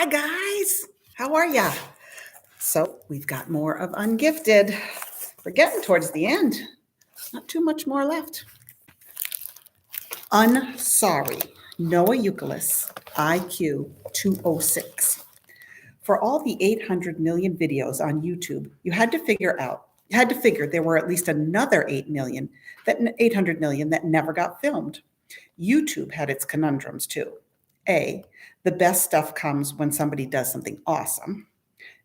Hi, guys. How are ya? So we've got more of Ungifted. We're getting towards the end. Not too much more left. Unsorry. Noah Euclid, IQ 206. For all the 800 million videos on YouTube, you had to figure there were at least another 800 million that never got filmed. YouTube had its conundrums too. A, the best stuff comes when somebody does something awesome.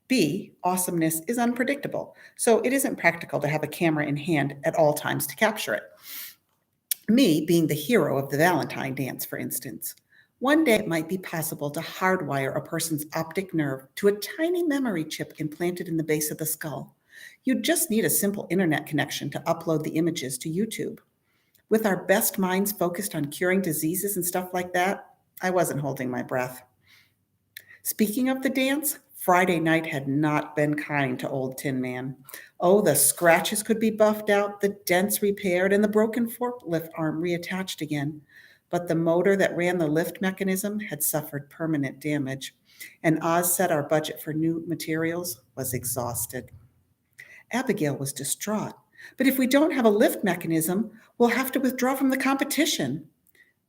B, awesomeness is unpredictable, so it isn't practical to have a camera in hand at all times to capture it. Me being the hero of the Valentine dance, for instance. One day it might be possible to hardwire a person's optic nerve to a tiny memory chip implanted in the base of the skull. You'd just need a simple internet connection to upload the images to YouTube. With our best minds focused on curing diseases and stuff like that, I wasn't holding my breath. Speaking of the dance, Friday night had not been kind to old Tin Man. Oh, the scratches could be buffed out, the dents repaired, and the broken forklift arm reattached again. But the motor that ran the lift mechanism had suffered permanent damage, and Oz said our budget for new materials was exhausted. Abigail was distraught. But if we don't have a lift mechanism, we'll have to withdraw from the competition.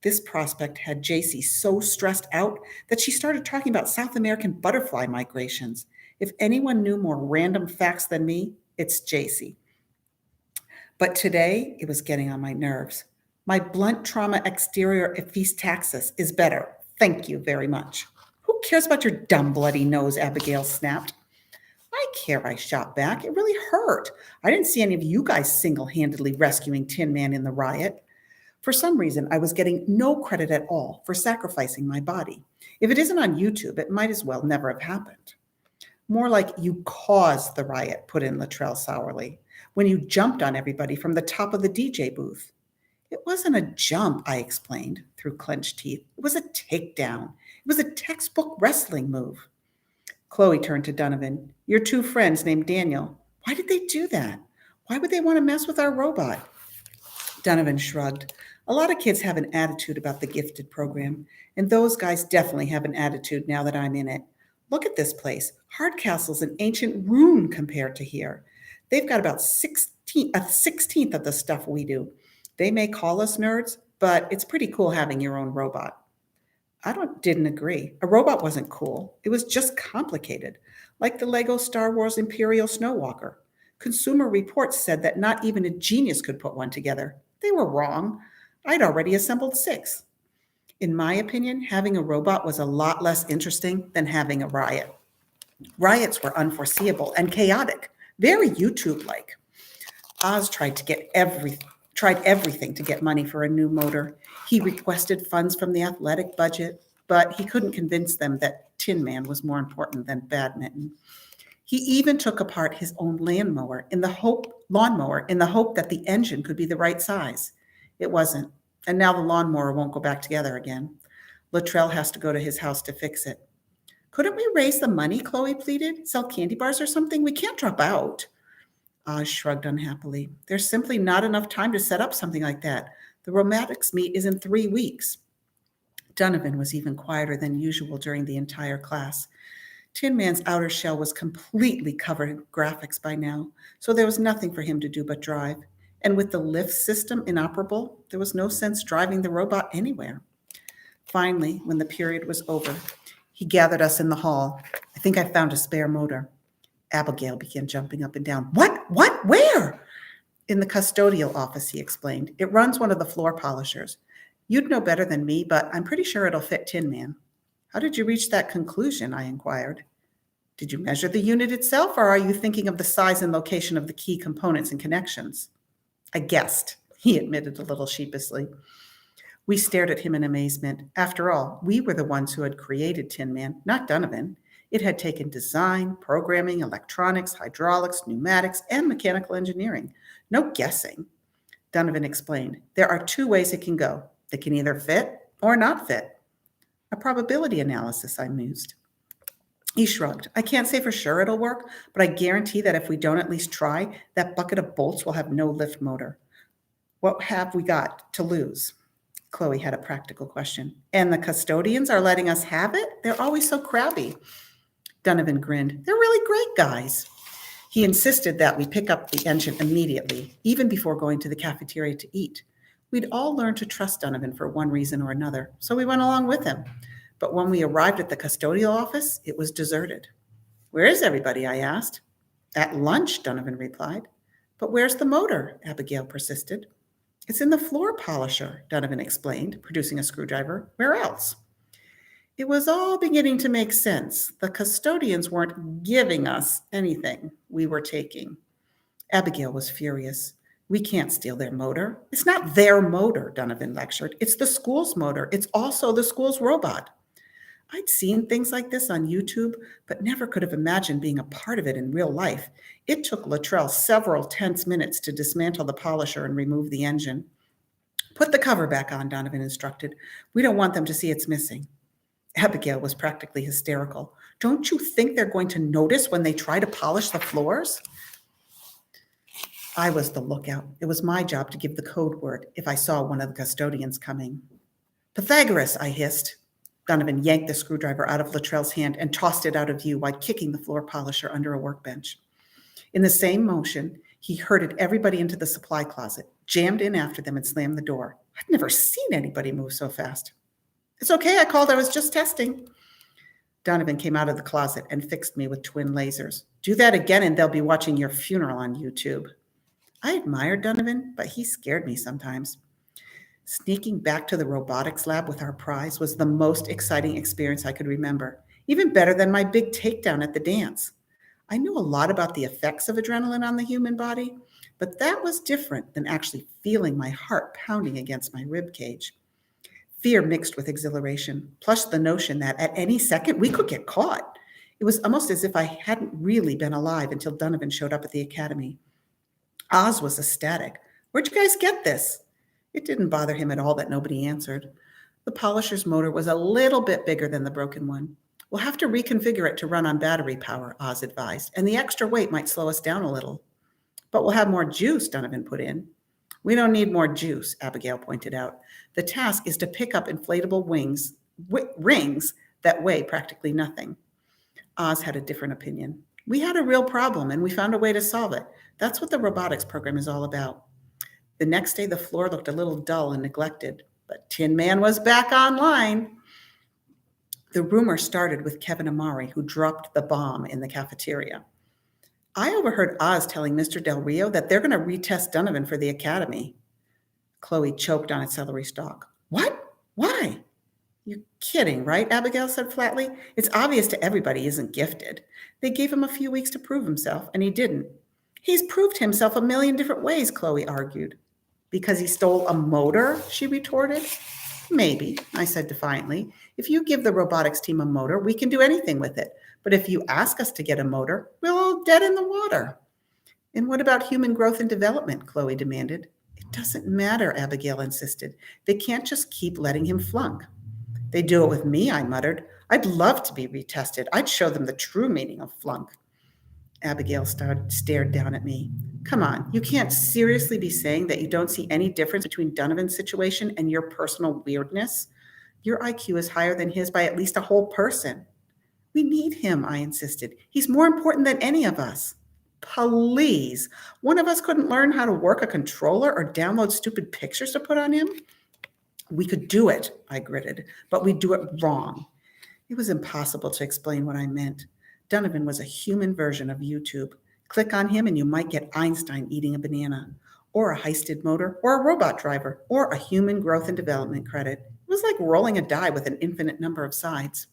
This prospect had JC so stressed out that she started talking about South American butterfly migrations. If anyone knew more random facts than me, it's JC. But today, it was getting on my nerves. My blunt trauma exterior epistaxis is better. Thank you very much. Who cares about your dumb bloody nose, Abigail snapped. I care, I shot back. It really hurt. I didn't see any of you guys single-handedly rescuing Tin Man in the riot. For some reason, I was getting no credit at all for sacrificing my body. If it isn't on YouTube, it might as well never have happened. More like you caused the riot, put in Latrell sourly, when you jumped on everybody from the top of the DJ booth. It wasn't a jump, I explained through clenched teeth. It was a takedown. It was a textbook wrestling move. Chloe turned to Donovan. Your two friends named Daniel. Why did they do that? Why would they want to mess with our robot? Donovan shrugged. A lot of kids have an attitude about the gifted program, and those guys definitely have an attitude now that I'm in it. Look at this place. Hardcastle's an ancient ruin compared to here. They've got about a 16th of the stuff we do. They may call us nerds, but it's pretty cool having your own robot. Didn't agree. A robot wasn't cool. It was just complicated, like the Lego Star Wars Imperial Snowwalker. Consumer Reports said that not even a genius could put one together. They were wrong. I'd already assembled 6. In my opinion, having a robot was a lot less interesting than having a riot. Riots were unforeseeable and chaotic, very YouTube-like. Oz tried everything to get money for a new motor. He requested funds from the athletic budget, but he couldn't convince them that Tin Man was more important than badminton. He even took apart his own lawnmower in the hope that the engine could be the right size. It wasn't, and now the lawnmower won't go back together again. Latrell has to go to his house to fix it. Couldn't we raise the money, Chloe pleaded? Sell candy bars or something? We can't drop out. Oz shrugged unhappily. There's simply not enough time to set up something like that. The robotics meet is in 3 weeks. Donovan was even quieter than usual during the entire class. Tin Man's outer shell was completely covered in graphics by now, so there was nothing for him to do but drive. And with the lift system inoperable, there was no sense driving the robot anywhere. Finally, when the period was over, he gathered us in the hall. I think I found a spare motor. Abigail began jumping up and down. What? Where? In the custodial office, he explained. It runs one of the floor polishers. You'd know better than me, but I'm pretty sure it'll fit Tin Man. How did you reach that conclusion? I inquired. Did you measure the unit itself, or are you thinking of the size and location of the key components and connections? I guessed, he admitted a little sheepishly. We stared at him in amazement. After all, we were the ones who had created Tin Man, not Donovan. It had taken design, programming, electronics, hydraulics, pneumatics, and mechanical engineering. No guessing. Donovan explained, there are 2 ways it can go. It can either fit or not fit. A probability analysis, I mused. He shrugged. I can't say for sure it'll work, but I guarantee that if we don't at least try, that bucket of bolts will have no lift motor. What have we got to lose? Chloe had a practical question. And the custodians are letting us have it? They're always so crabby. Donovan grinned. They're really great guys. He insisted that we pick up the engine immediately, even before going to the cafeteria to eat. We'd all learned to trust Donovan for one reason or another, so we went along with him. But when we arrived at the custodial office, it was deserted. Where is everybody? I asked. At lunch, Donovan replied. But where's the motor? Abigail persisted. It's in the floor polisher, Donovan explained, producing a screwdriver. Where else? It was all beginning to make sense. The custodians weren't giving us anything we were taking. Abigail was furious. We can't steal their motor. It's not their motor, Donovan lectured. It's the school's motor. It's also the school's robot. I'd seen things like this on YouTube, but never could have imagined being a part of it in real life. It took Luttrell several tense minutes to dismantle the polisher and remove the engine. Put the cover back on, Donovan instructed. We don't want them to see it's missing. Abigail was practically hysterical. Don't you think they're going to notice when they try to polish the floors? I was the lookout. It was my job to give the code word if I saw one of the custodians coming. Pythagoras, I hissed. Donovan yanked the screwdriver out of Luttrell's hand and tossed it out of view while kicking the floor polisher under a workbench. In the same motion, he herded everybody into the supply closet, jammed in after them, and slammed the door. I'd never seen anybody move so fast. It's okay, I called. I was just testing. Donovan came out of the closet and fixed me with twin lasers. Do that again and they'll be watching your funeral on YouTube. I admired Donovan, but he scared me sometimes. Sneaking back to the robotics lab with our prize was the most exciting experience I could remember, even better than my big takedown at the dance. I knew a lot about the effects of adrenaline on the human body, but that was different than actually feeling my heart pounding against my rib cage. Fear mixed with exhilaration, plus the notion that at any second we could get caught. It was almost as if I hadn't really been alive until Donovan showed up at the academy. Oz was ecstatic. Where'd you guys get this? It didn't bother him at all that nobody answered. The polisher's motor was a little bit bigger than the broken one. We'll have to reconfigure it to run on battery power, Oz advised, and the extra weight might slow us down a little. But we'll have more juice, Donovan put in. We don't need more juice, Abigail pointed out. The task is to pick up inflatable rings that weigh practically nothing. Oz had a different opinion. We had a real problem, and we found a way to solve it. That's what the robotics program is all about. The next day, the floor looked a little dull and neglected, but Tin Man was back online. The rumor started with Kevin Amari, who dropped the bomb in the cafeteria. I overheard Oz telling Mr. Del Rio that they're going to retest Donovan for the academy. Chloe choked on a celery stalk. What? Why? You're kidding, right? Abigail said flatly. It's obvious to everybody he isn't gifted. They gave him a few weeks to prove himself, and he didn't. He's proved himself a million different ways, Chloe argued. Because he stole a motor, she retorted. Maybe, I said defiantly. If you give the robotics team a motor, we can do anything with it. But if you ask us to get a motor, we'll all dead in the water. And what about human growth and development? Chloe demanded. It doesn't matter, Abigail insisted. They can't just keep letting him flunk. They do it with me, I muttered. I'd love to be retested. I'd show them the true meaning of flunk. Abigail stared down at me. Come on, you can't seriously be saying that you don't see any difference between Donovan's situation and your personal weirdness? Your IQ is higher than his by at least a whole person. We need him, I insisted. He's more important than any of us. Please, one of us couldn't learn how to work a controller or download stupid pictures to put on him? We could do it, I gritted, but we'd do it wrong. It was impossible to explain what I meant. Donovan was a human version of YouTube. Click on him and you might get Einstein eating a banana, or a heisted motor, or a robot driver, or a human growth and development credit. It was like rolling a die with an infinite number of sides.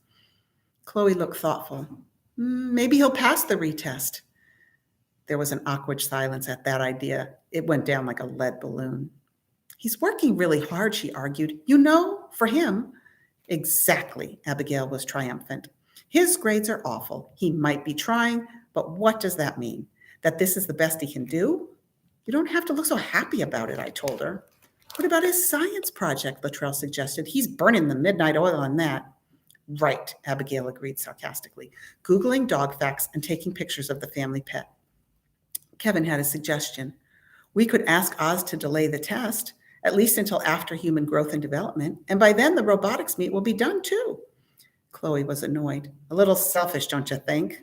Chloe looked thoughtful. Maybe he'll pass the retest. There was an awkward silence at that idea. It went down like a lead balloon. He's working really hard, she argued. You know, for him. Exactly, Abigail was triumphant. His grades are awful. He might be trying, but what does that mean? That this is the best he can do? You don't have to look so happy about it, I told her. What about his science project, Luttrell suggested. He's burning the midnight oil on that. Right, Abigail agreed sarcastically, Googling dog facts and taking pictures of the family pet. Kevin had a suggestion. We could ask Oz to delay the test. at least until after human growth and development. And by then, the robotics meet will be done too. Chloe was annoyed. A little selfish, don't you think?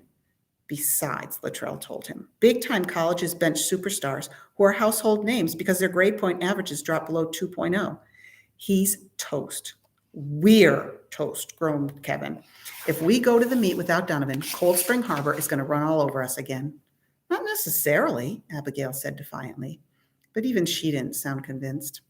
Besides, Luttrell told him, big-time colleges bench superstars who are household names because their grade point averages drop below 2.0. He's toast. We're toast, groaned Kevin. If we go to the meet without Donovan, Cold Spring Harbor is going to run all over us again. Not necessarily, Abigail said defiantly. But even she didn't sound convinced.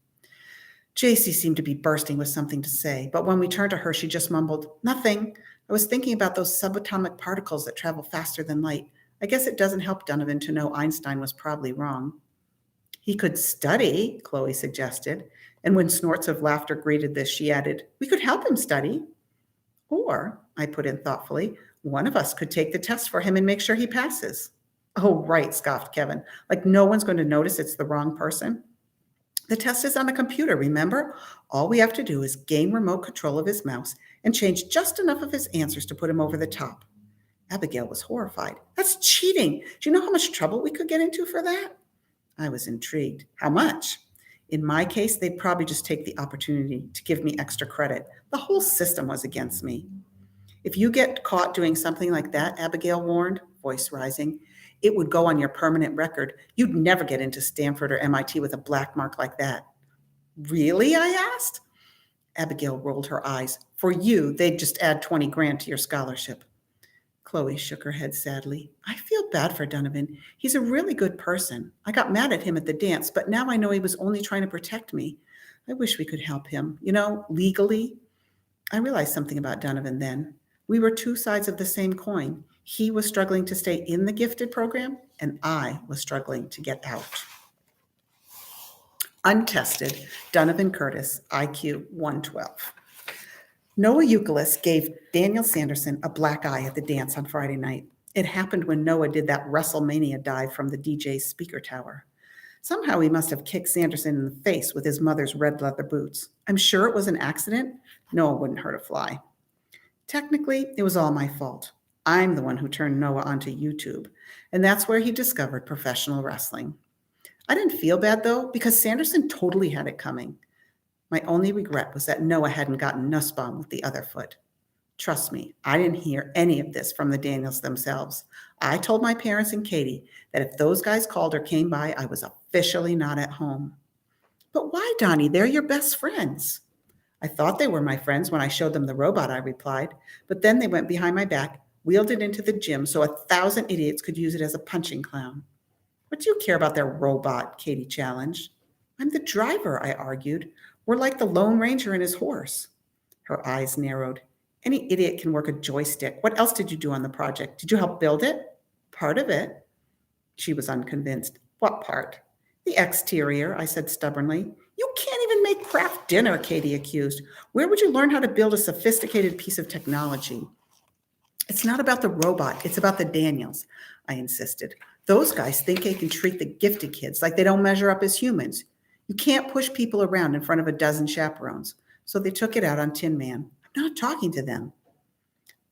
JC seemed to be bursting with something to say, but when we turned to her, she just mumbled, nothing. I was thinking about those subatomic particles that travel faster than light. I guess it doesn't help Donovan to know Einstein was probably wrong. He could study, Chloe suggested, and when snorts of laughter greeted this, she added, we could help him study. Or, I put in thoughtfully, one of us could take the test for him and make sure he passes. Oh, right, scoffed Kevin. Like no one's going to notice it's the wrong person. The test is on a computer, remember? All we have to do is gain remote control of his mouse and change just enough of his answers to put him over the top. Abigail was horrified. That's cheating. Do you know how much trouble we could get into for that? I was intrigued. How much? In my case, they'd probably just take the opportunity to give me extra credit. The whole system was against me. If you get caught doing something like that, Abigail warned, voice rising, it would go on your permanent record. You'd never get into Stanford or MIT with a black mark like that. Really? I asked. Abigail rolled her eyes. For you, they'd just add 20 grand to your scholarship. Chloe shook her head sadly. I feel bad for Donovan. He's a really good person. I got mad at him at the dance, but now I know he was only trying to protect me. I wish we could help him. You know, legally. I realized something about Donovan then. We were two sides of the same coin. He was struggling to stay in the gifted program, and I was struggling to get out. Untested, Donovan Curtis, IQ 112. Noah Euclid gave Daniel Sanderson a black eye at the dance on Friday night. It happened when Noah did that WrestleMania dive from the DJ's speaker tower. Somehow he must have kicked Sanderson in the face with his mother's red leather boots. I'm sure it was an accident. Noah wouldn't hurt a fly. Technically, it was all my fault. I'm the one who turned Noah onto YouTube, and that's where he discovered professional wrestling. I didn't feel bad, though, because Sanderson totally had it coming. My only regret was that Noah hadn't gotten Nussbaum with the other foot. Trust me, I didn't hear any of this from the Daniels themselves. I told my parents and Katie that if those guys called or came by, I was officially not at home. But why, Donnie? They're your best friends. I thought they were my friends when I showed them the robot, I replied, but then they went behind my back, wheeled it into the gym so 1,000 idiots could use it as a punching clown. What do you care about their robot? Katie challenged. I'm the driver, I argued. We're like the Lone Ranger and his horse. Her eyes narrowed. Any idiot can work a joystick. What else did you do on the project? Did you help build it? Part of it. She was unconvinced. What part? The exterior, I said stubbornly. You can't even make craft dinner, Katie accused. Where would you learn how to build a sophisticated piece of technology? It's not about the robot. It's about the Daniels, I insisted. Those guys think they can treat the gifted kids like they don't measure up as humans. You can't push people around in front of a dozen chaperones. So they took it out on Tin Man. I'm not talking to them.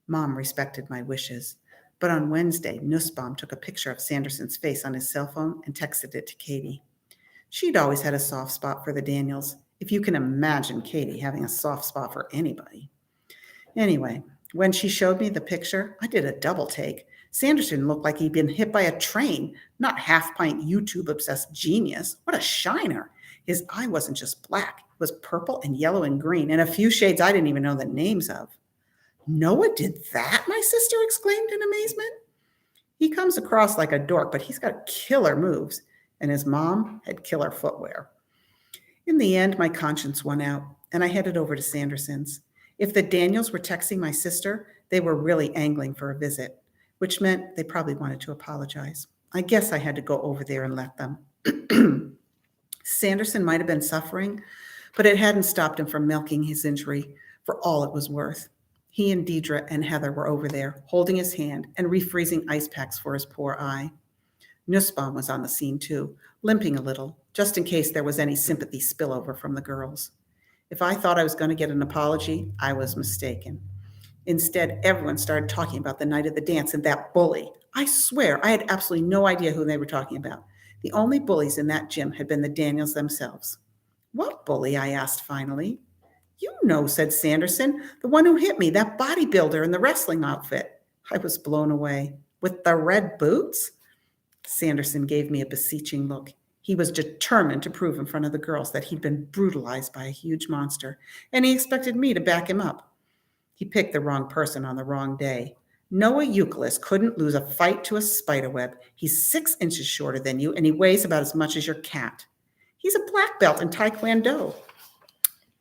Mom respected my wishes. But on Wednesday, Nussbaum took a picture of Sanderson's face on his cell phone and texted it to Katie. She'd always had a soft spot for the Daniels, if you can imagine Katie having a soft spot for anybody. Anyway, when she showed me the picture, I did a double take. Sanderson looked like he'd been hit by a train, not half-pint YouTube-obsessed genius. What a shiner. His eye wasn't just black. It was purple and yellow and green, and a few shades I didn't even know the names of. Noah did that? My sister exclaimed in amazement. He comes across like a dork, but he's got killer moves, and his mom had killer footwear. In the end, my conscience won out, and I headed over to Sanderson's. If the Daniels were texting my sister, they were really angling for a visit, which meant they probably wanted to apologize. I guess I had to go over there and let them. Sanderson might have been suffering, but it hadn't stopped him from milking his injury for all it was worth. He and Deidre and Heather were over there, holding his hand and refreezing ice packs for his poor eye. Nussbaum was on the scene too, limping a little, just in case there was any sympathy spillover from the girls. If I thought I was going to get an apology, I was mistaken. Instead, everyone started talking about the night of the dance and that bully. I swear, I had absolutely no idea who they were talking about. The only bullies in that gym had been the Daniels themselves. What bully? I asked finally. You know, said Sanderson, the one who hit me, that bodybuilder in the wrestling outfit. I was blown away. With the red boots? Sanderson gave me a beseeching look. He was determined to prove in front of the girls that he'd been brutalized by a huge monster, and he expected me to back him up. He picked the wrong person on the wrong day. Noah Euclid couldn't lose a fight to a spiderweb. He's 6 inches shorter than you, and he weighs about as much as your cat. He's a black belt in Taekwondo.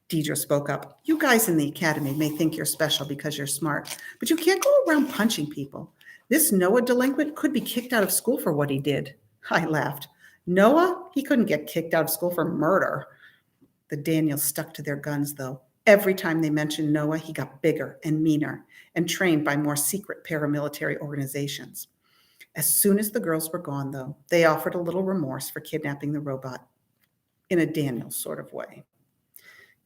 Deidre spoke up. You guys in the academy may think you're special because you're smart, but you can't go around punching people. This Noah delinquent could be kicked out of school for what he did. I laughed. Noah? He couldn't get kicked out of school for murder. The Daniels stuck to their guns, though. Every time they mentioned Noah, he got bigger and meaner and trained by more secret paramilitary organizations. As soon as the girls were gone, though, they offered a little remorse for kidnapping the robot in a Daniels sort of way.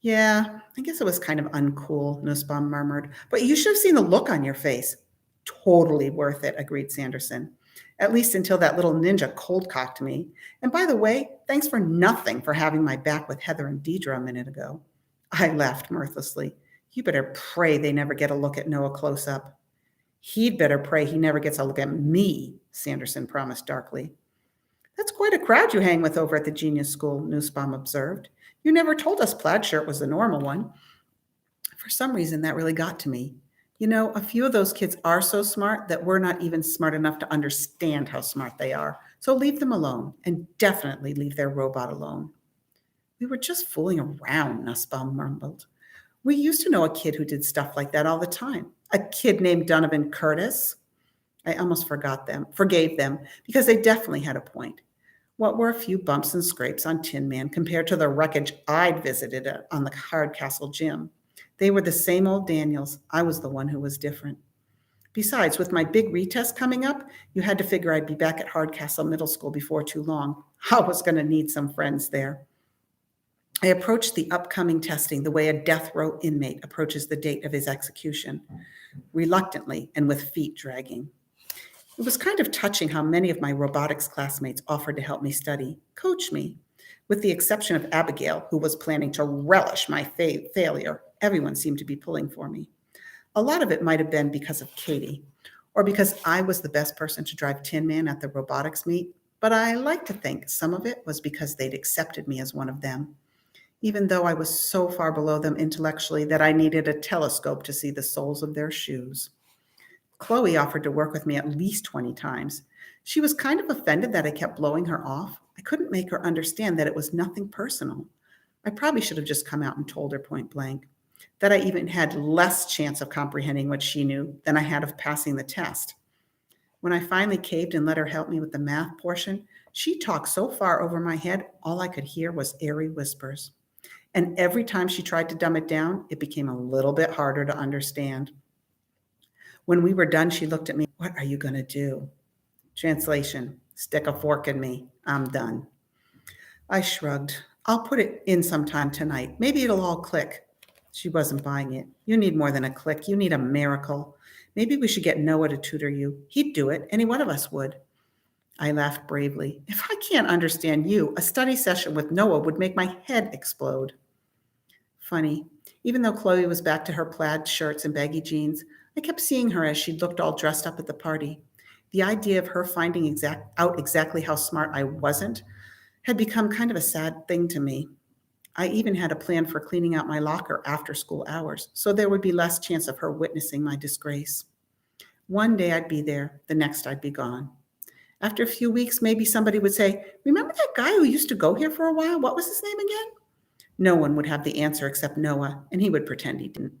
Yeah, I guess it was kind of uncool, Nussbaum murmured. But you should have seen the look on your face. Totally worth it, agreed Sanderson. At least until that little ninja cold-cocked me. And by the way, thanks for nothing for having my back with Heather and Deidre a minute ago. I laughed mirthlessly. You better pray they never get a look at Noah close up. He'd better pray he never gets a look at me, Sanderson promised darkly. That's quite a crowd you hang with over at the Genius School, Nussbaum observed. You never told us Plaid Shirt was the normal one. For some reason, that really got to me. You know, a few of those kids are so smart that we're not even smart enough to understand how smart they are. So leave them alone, and definitely leave their robot alone. We were just fooling around, Nussbaum mumbled. We used to know a kid who did stuff like that all the time. A kid named Donovan Curtis. I almost forgave them, because they definitely had a point. What were a few bumps and scrapes on Tin Man compared to the wreckage I'd visited on the Hardcastle gym? They were the same old Daniels. I was the one who was different. Besides, with my big retest coming up, you had to figure I'd be back at Hardcastle Middle School before too long. I was going to need some friends there. I approached the upcoming testing the way a death row inmate approaches the date of his execution, reluctantly and with feet dragging. It was kind of touching how many of my robotics classmates offered to help me study, coach me. With the exception of Abigail, who was planning to relish my failure, everyone seemed to be pulling for me. A lot of it might have been because of Katie, or because I was the best person to drive Tin Man at the robotics meet, but I like to think some of it was because they'd accepted me as one of them, even though I was so far below them intellectually that I needed a telescope to see the soles of their shoes. Chloe offered to work with me at least 20 times. She was kind of offended that I kept blowing her off. I couldn't make her understand that it was nothing personal. I probably should have just come out and told her point blank that I even had less chance of comprehending what she knew than I had of passing the test. When I finally caved and let her help me with the math portion, she talked so far over my head, all I could hear was airy whispers. And every time she tried to dumb it down, it became a little bit harder to understand. When we were done, she looked at me. What are you going to do? Translation, stick a fork in me. I'm done. I shrugged. I'll put it in sometime tonight. Maybe it'll all click. She wasn't buying it. You need more than a click. You need a miracle. Maybe we should get Noah to tutor you. He'd do it. Any one of us would. I laughed bravely. If I can't understand you, a study session with Noah would make my head explode. Funny. Even though Chloe was back to her plaid shirts and baggy jeans, I kept seeing her as she looked all dressed up at the party. The idea of her finding out exactly how smart I wasn't had become kind of a sad thing to me. I even had a plan for cleaning out my locker after school hours, so there would be less chance of her witnessing my disgrace. One day I'd be there, the next I'd be gone. After a few weeks, maybe somebody would say, "Remember that guy who used to go here for a while? What was his name again?" No one would have the answer except Noah, and he would pretend he didn't.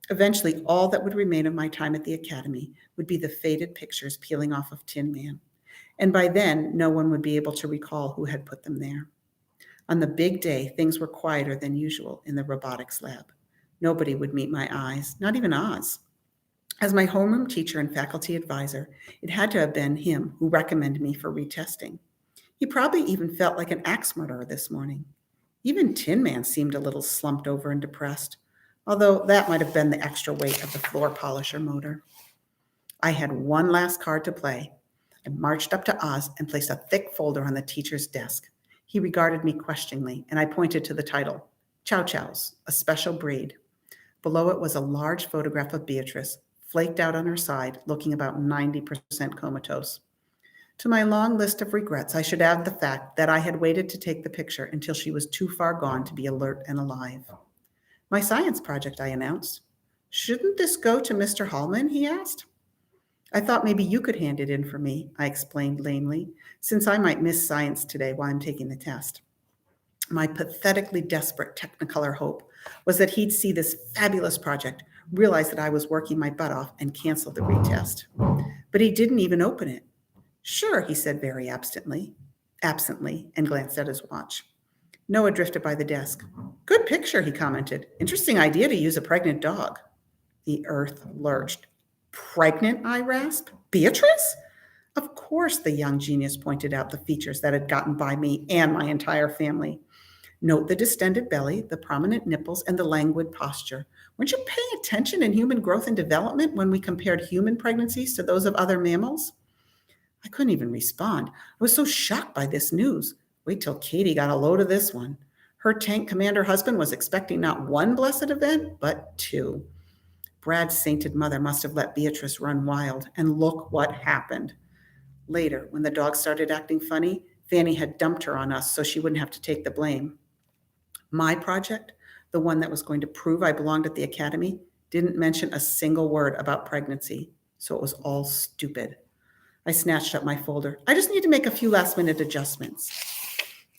Eventually, all that would remain of my time at the academy would be the faded pictures peeling off of Tin Man. And by then, no one would be able to recall who had put them there. On the big day, things were quieter than usual in the robotics lab. Nobody would meet my eyes, not even Oz. As my homeroom teacher and faculty advisor, it had to have been him who recommended me for retesting. He probably even felt like an axe murderer this morning. Even Tin Man seemed a little slumped over and depressed, although that might have been the extra weight of the floor polisher motor. I had one last card to play. I marched up to Oz and placed a thick folder on the teacher's desk. He regarded me questioningly, and I pointed to the title, Chow Chows, a special breed. Below it was a large photograph of Beatrice, flaked out on her side, looking about 90% comatose. To my long list of regrets, I should add the fact that I had waited to take the picture until she was too far gone to be alert and alive. My science project, I announced. Shouldn't this go to Mr. Hallman? He asked. I thought maybe you could hand it in for me, I explained lamely, since I might miss science today while I'm taking the test. My pathetically desperate Technicolor hope was that he'd see this fabulous project, realize that I was working my butt off, and cancel the retest. But he didn't even open it. Sure, he said very absently, and glanced at his watch. Noah drifted by the desk. Good picture, he commented. Interesting idea to use a pregnant dog. The earth lurched. Pregnant, I rasped. Beatrice? Of course, the young genius pointed out the features that had gotten by me and my entire family. Note the distended belly, the prominent nipples, and the languid posture. Weren't you paying attention in human growth and development when we compared human pregnancies to those of other mammals? I couldn't even respond. I was so shocked by this news. Wait till Katie got a load of this one. Her tank commander husband was expecting not one blessed event, but two. Brad's sainted mother must have let Beatrice run wild, and look what happened. Later, when the dog started acting funny, Fanny had dumped her on us so she wouldn't have to take the blame. My project, the one that was going to prove I belonged at the academy, didn't mention a single word about pregnancy, so it was all stupid. I snatched up my folder. I just need to make a few last-minute adjustments.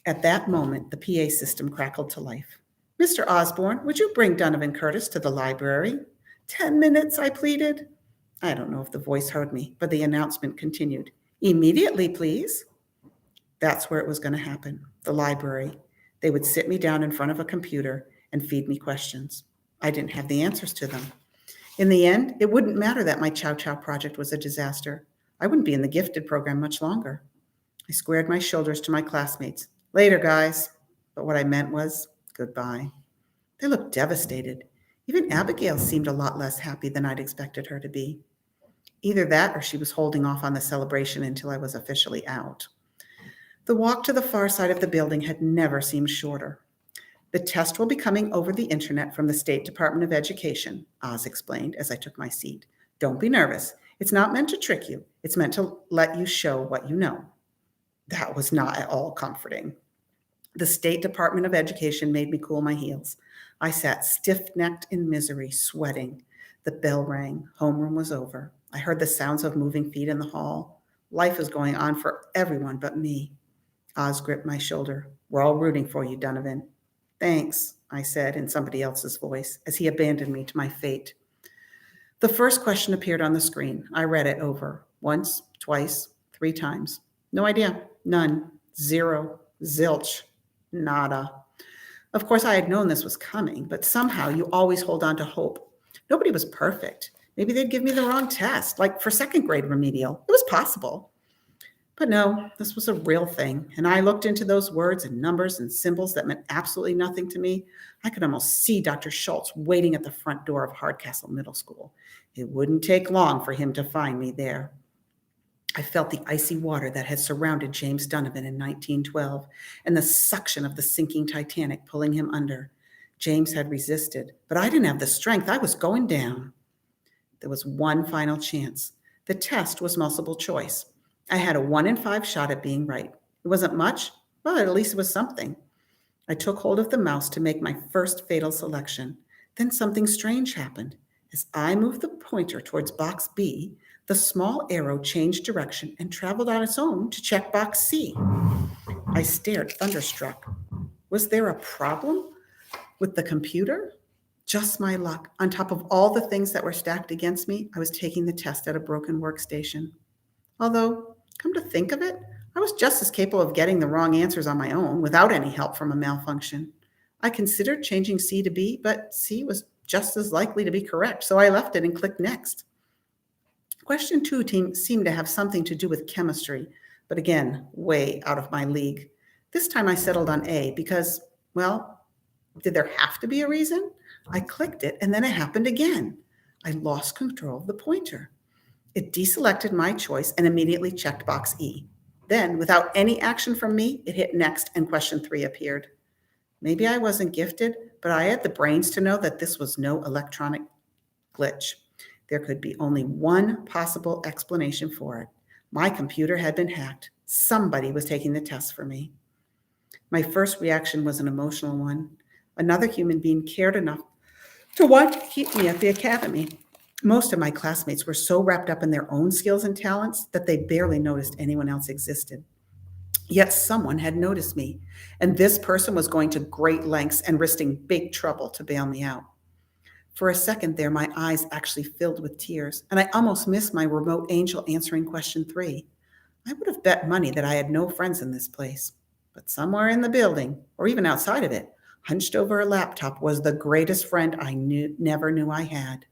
At that moment, the PA system crackled to life. Mr. Osborne, would you bring Donovan Curtis to the library? 10 minutes, I pleaded. I don't know if the voice heard me, but the announcement continued. Immediately, please. That's where it was going to happen, the library. They would sit me down in front of a computer and feed me questions. I didn't have the answers to them. In the end, it wouldn't matter that my Chow Chow project was a disaster. I wouldn't be in the gifted program much longer. I squared my shoulders to my classmates. Later, guys. But what I meant was goodbye. They looked devastated. Even Abigail seemed a lot less happy than I'd expected her to be. Either that or she was holding off on the celebration until I was officially out. The walk to the far side of the building had never seemed shorter. The test will be coming over the internet from the State Department of Education, Oz explained as I took my seat. Don't be nervous. It's not meant to trick you. It's meant to let you show what you know. That was not at all comforting. The State Department of Education made me cool my heels. I sat stiff-necked in misery, sweating. The bell rang. Homeroom was over. I heard the sounds of moving feet in the hall. Life was going on for everyone but me. Oz gripped my shoulder. We're all rooting for you, Donovan. Thanks, I said in somebody else's voice as he abandoned me to my fate. The first question appeared on the screen. I read it over. Once, twice, 3 times. No idea. None. Zero. Zilch. Nada. Of course, I had known this was coming, but somehow you always hold on to hope. Nobody was perfect. Maybe they'd give me the wrong test, like for 2nd grade remedial. It was possible. But no, this was a real thing, and I looked into those words and numbers and symbols that meant absolutely nothing to me. I could almost see Dr. Schultz waiting at the front door of Hardcastle Middle School. It wouldn't take long for him to find me there. I felt the icy water that had surrounded James Donovan in 1912 and the suction of the sinking Titanic pulling him under. James had resisted, but I didn't have the strength. I was going down. There was one final chance. The test was multiple choice. I had a 1 in 5 shot at being right. It wasn't much, but at least it was something. I took hold of the mouse to make my first fatal selection. Then something strange happened. As I moved the pointer towards box B, the small arrow changed direction and traveled on its own to check box C. I stared, thunderstruck. Was there a problem with the computer? Just my luck. On top of all the things that were stacked against me, I was taking the test at a broken workstation. Although, come to think of it, I was just as capable of getting the wrong answers on my own without any help from a malfunction. I considered changing C to B, but C was just as likely to be correct, so I left it and clicked next. Question 2 seemed to have something to do with chemistry, but again, way out of my league. This time I settled on A because, well, did there have to be a reason? I clicked it and then it happened again. I lost control of the pointer. It deselected my choice and immediately checked box E. Then, without any action from me, it hit next and question 3 appeared. Maybe I wasn't gifted, but I had the brains to know that this was no electronic glitch. There could be only one possible explanation for it. My computer had been hacked. Somebody was taking the test for me. My first reaction was an emotional one. Another human being cared enough to want to keep me at the academy. Most of my classmates were so wrapped up in their own skills and talents that they barely noticed anyone else existed. Yet someone had noticed me, and this person was going to great lengths and risking big trouble to bail me out. For a second there, my eyes actually filled with tears, and I almost missed my remote angel answering question 3. I would have bet money that I had no friends in this place. But somewhere in the building, or even outside of it, hunched over a laptop, was the greatest friend I never knew I had.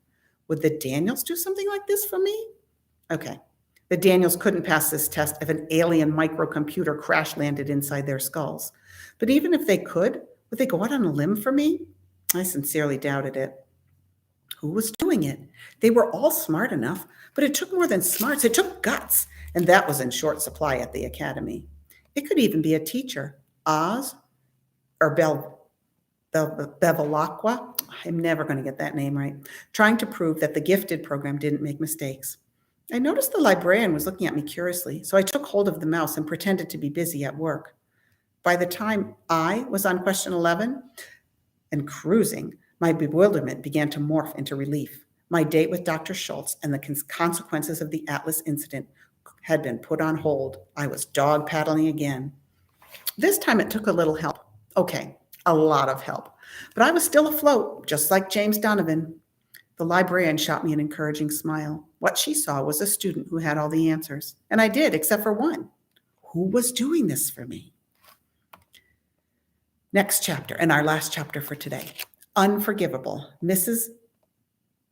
Would the Daniels do something like this for me? Okay, the Daniels couldn't pass this test if an alien microcomputer crash landed inside their skulls. But even if they could, would they go out on a limb for me? I sincerely doubted it. Who was doing it? They were all smart enough, but it took more than smarts. It took guts, and that was in short supply at the academy. It could even be a teacher, Oz or Bevilacqua. I'm never going to get that name right, trying to prove that the gifted program didn't make mistakes. I noticed the librarian was looking at me curiously, so I took hold of the mouse and pretended to be busy at work. By the time I was on question 11 and cruising, my bewilderment began to morph into relief. My date with Dr. Schultz and the consequences of the Atlas incident had been put on hold. I was dog paddling again. This time it took a little help. Okay, a lot of help. But I was still afloat, just like James Donovan. The librarian shot me an encouraging smile. What she saw was a student who had all the answers. And I did, except for one. Who was doing this for me? Next chapter, and our last chapter for today. Unforgivable, Mrs.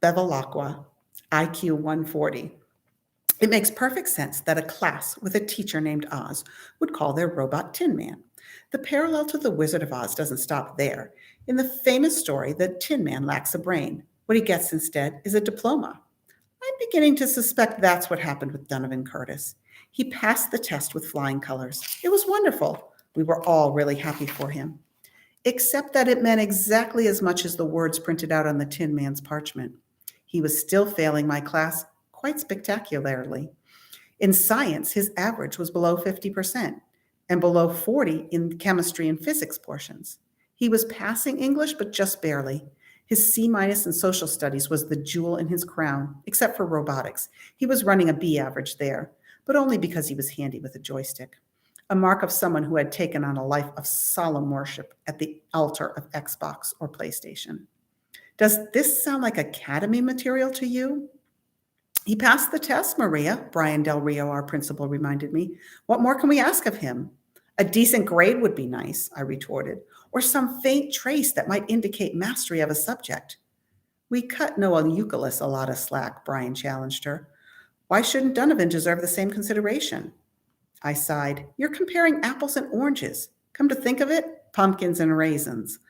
Bevilacqua, IQ 140. It makes perfect sense that a class with a teacher named Oz would call their robot Tin Man. The parallel to the Wizard of Oz doesn't stop there. In the famous story, the Tin Man lacks a brain. What he gets instead is a diploma. I'm beginning to suspect that's what happened with Donovan Curtis. He passed the test with flying colors. It was wonderful. We were all really happy for him. Except that it meant exactly as much as the words printed out on the Tin Man's parchment. He was still failing my class quite spectacularly. In science, his average was below 50% and below 40 in chemistry and physics portions. He was passing English, but just barely. His C- in social studies was the jewel in his crown, except for robotics. He was running a B average there, but only because he was handy with a joystick. A mark of someone who had taken on a life of solemn worship at the altar of Xbox or PlayStation. Does this sound like academy material to you? He passed the test, Maria, Brian Del Rio, our principal, reminded me. What more can we ask of him? A decent grade would be nice, I retorted, or some faint trace that might indicate mastery of a subject. We cut Noah Euclid a lot of slack, Brian challenged her. Why shouldn't Donovan deserve the same consideration? I sighed. You're comparing apples and oranges. Come to think of it, pumpkins and raisins.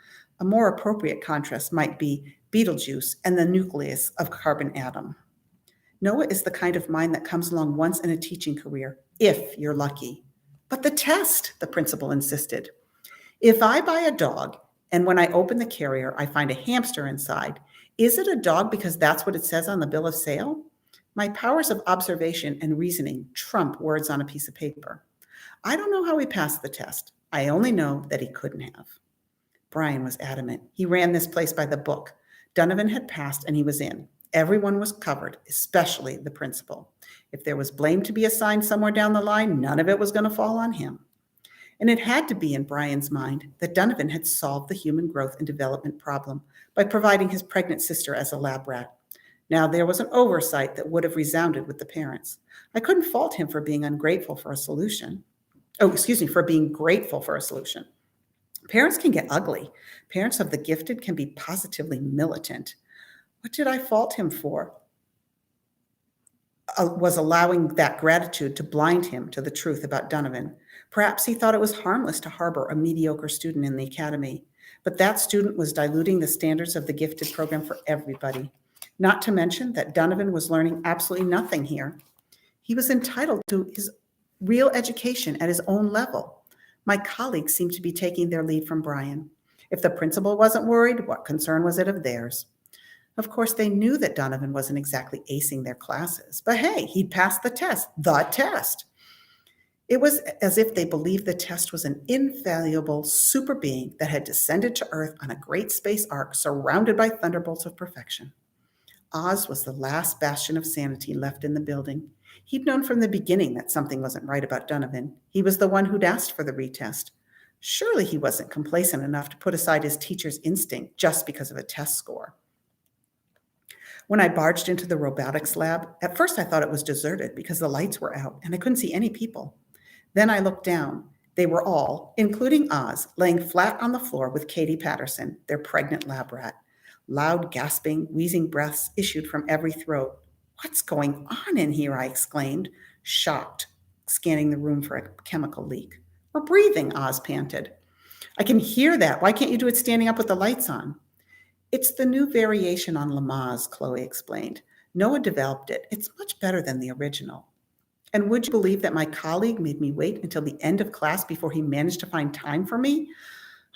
A more appropriate contrast might be Betelgeuse and the nucleus of carbon atom. Noah is the kind of mind that comes along once in a teaching career, if you're lucky. But the test, the principal insisted. If I buy a dog and when I open the carrier, I find a hamster inside, is it a dog because that's what it says on the bill of sale? My powers of observation and reasoning trump words on a piece of paper. I don't know how he passed the test. I only know that he couldn't have. Brian was adamant. He ran this place by the book. Donovan had passed and he was in. Everyone was covered, especially the principal. If there was blame to be assigned somewhere down the line, none of it was going to fall on him. And it had to be in Brian's mind that Donovan had solved the human growth and development problem by providing his pregnant sister as a lab rat. Now, there was an oversight that would have resounded with the parents. I couldn't fault him for being ungrateful for a solution. For being grateful for a solution. Parents can get ugly. Parents of the gifted can be positively militant. What did I fault him for? Was allowing that gratitude to blind him to the truth about Donovan. Perhaps he thought it was harmless to harbor a mediocre student in the academy, but that student was diluting the standards of the gifted program for everybody. Not to mention that Donovan was learning absolutely nothing here. He was entitled to his real education at his own level. My colleagues seemed to be taking their lead from Brian. If the principal wasn't worried, what concern was it of theirs? Of course, they knew that Donovan wasn't exactly acing their classes, but hey, he'd passed the test. It was as if they believed the test was an infallible super being that had descended to Earth on a great space ark surrounded by thunderbolts of perfection. Oz was the last bastion of sanity left in the building. He'd known from the beginning that something wasn't right about Donovan. He was the one who'd asked for the retest. Surely he wasn't complacent enough to put aside his teacher's instinct just because of a test score. When I barged into the robotics lab, at first I thought it was deserted because the lights were out and I couldn't see any people. Then I looked down. They were all, including Oz, laying flat on the floor with Katie Patterson, their pregnant lab rat. Loud, gasping, wheezing breaths issued from every throat. "What's going on in here?" I exclaimed, shocked, scanning the room for a chemical leak. "We're breathing," Oz panted. "I can hear that. Why can't you do it standing up with the lights on?" "It's the new variation on Lamaze," Chloe explained. "Noah developed it. It's much better than the original." And would you believe that my colleague made me wait until the end of class before he managed to find time for me?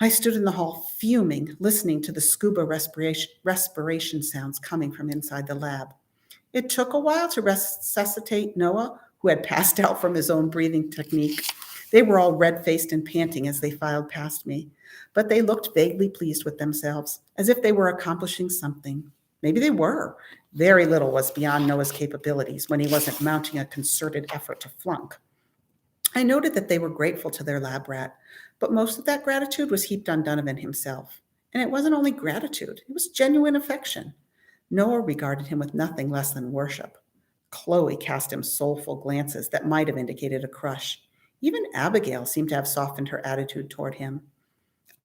I stood in the hall fuming, listening to the scuba respiration sounds coming from inside the lab. It took a while to resuscitate Noah, who had passed out from his own breathing technique. They were all red-faced and panting as they filed past me, but they looked vaguely pleased with themselves, as if they were accomplishing something. Maybe they were. Very little was beyond Noah's capabilities when he wasn't mounting a concerted effort to flunk. I noted that they were grateful to their lab rat, but most of that gratitude was heaped on Donovan himself. And it wasn't only gratitude, it was genuine affection. Noah regarded him with nothing less than worship. Chloe cast him soulful glances that might have indicated a crush. Even Abigail seemed to have softened her attitude toward him.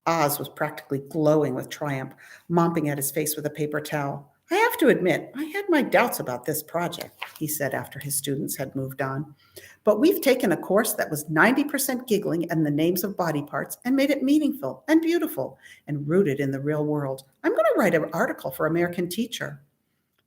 Oz was practically glowing with triumph, mopping at his face with a paper towel. "I have to admit, I had my doubts about this project," he said after his students had moved on. "But we've taken a course that was 90% giggling and the names of body parts and made it meaningful and beautiful and rooted in the real world. I'm going to write an article for American Teacher."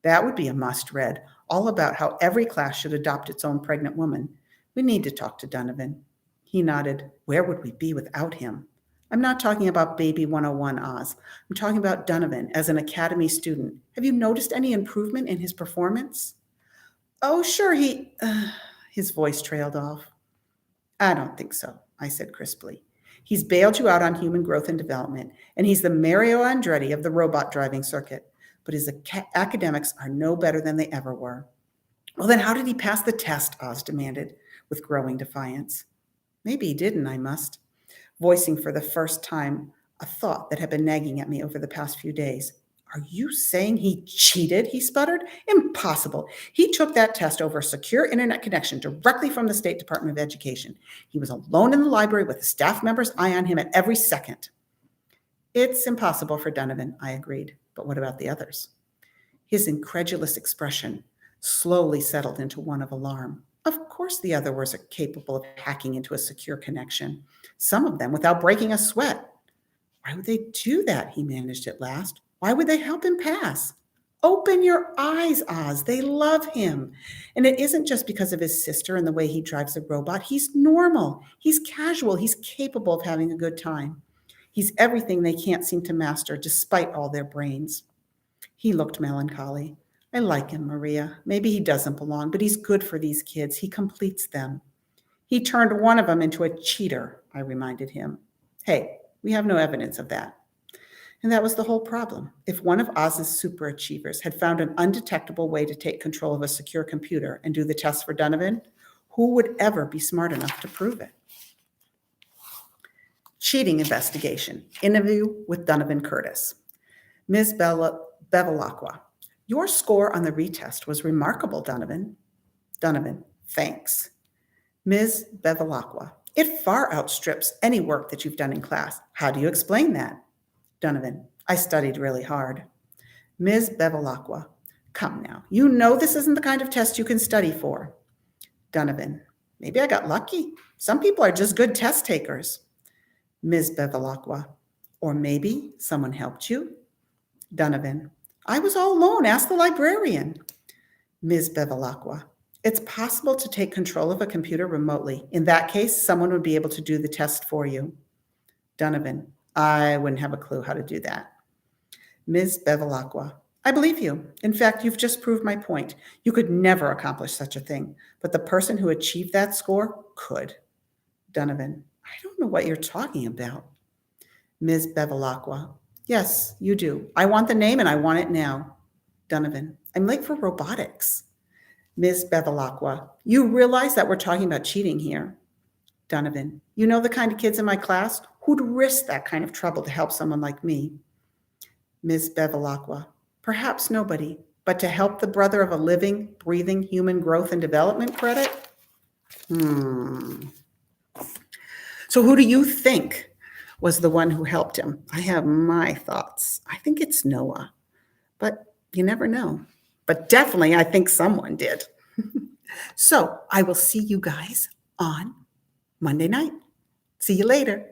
That would be a must-read, all about how every class should adopt its own pregnant woman. We need to talk to Donovan. He nodded. Where would we be without him? I'm not talking about Baby 101 Oz. I'm talking about Donovan as an academy student. Have you noticed any improvement in his performance? "Oh, sure, his voice trailed off. "I don't think so," I said crisply. "He's bailed you out on human growth and development, and he's the Mario Andretti of the robot driving circuit. But his academics are no better than they ever were." "Well, then how did he pass the test?" Oz demanded, with growing defiance. "Maybe he didn't," I must, voicing for the first time a thought that had been nagging at me over the past few days. "Are you saying he cheated?" he sputtered. "Impossible. He took that test over a secure internet connection directly from the State Department of Education. He was alone in the library with a staff member's eye on him at every second." "It's impossible for Donovan," I agreed. But what about the others? His incredulous expression slowly settled into one of alarm. Of course the others are capable of hacking into a secure connection, some of them without breaking a sweat. "Why would they do that?" he managed at last. "Why would they help him pass?" "Open your eyes, Oz. They love him. And it isn't just because of his sister and the way he drives the robot. He's normal. He's casual. He's capable of having a good time. He's everything they can't seem to master despite all their brains." He looked melancholy. "I like him, Maria. Maybe he doesn't belong, but he's good for these kids. He completes them." "He turned one of them into a cheater," I reminded him. "Hey, we have no evidence of that." And that was the whole problem. If one of Oz's superachievers had found an undetectable way to take control of a secure computer and do the test for Donovan, who would ever be smart enough to prove it? Cheating investigation. Interview with Donovan Curtis. Ms. Bevilacqua, your score on the retest was remarkable, Donovan. Donovan, thanks. Ms. Bevilacqua, it far outstrips any work that you've done in class. How do you explain that? Donovan, I studied really hard. Ms. Bevilacqua, come now, you know this isn't the kind of test you can study for. Donovan, maybe I got lucky. Some people are just good test takers. Ms. Bevilacqua, or maybe someone helped you? Donovan, I was all alone. Ask the librarian. Ms. Bevilacqua, It's possible to take control of a computer remotely. In that case, someone would be able to do the test for you. Donovan, I wouldn't have a clue how to do that. Ms. Bevilacqua, I believe you. In fact, you've just proved my point. You could never accomplish such a thing, but the person who achieved that score could. Donovan, I don't know what you're talking about. Ms. Bevilacqua, yes, you do. I want the name and I want it now. Donovan, I'm late for robotics. Ms. Bevilacqua, you realize that we're talking about cheating here. Donovan, you know the kind of kids in my class who'd risk that kind of trouble to help someone like me. Ms. Bevilacqua, perhaps nobody, but to help the brother of a living, breathing human growth and development credit? So who do you think was the one who helped him? I have my thoughts. I think it's Noah, but you never know. But definitely, I think someone did. So I will see you guys on Monday night. See you later.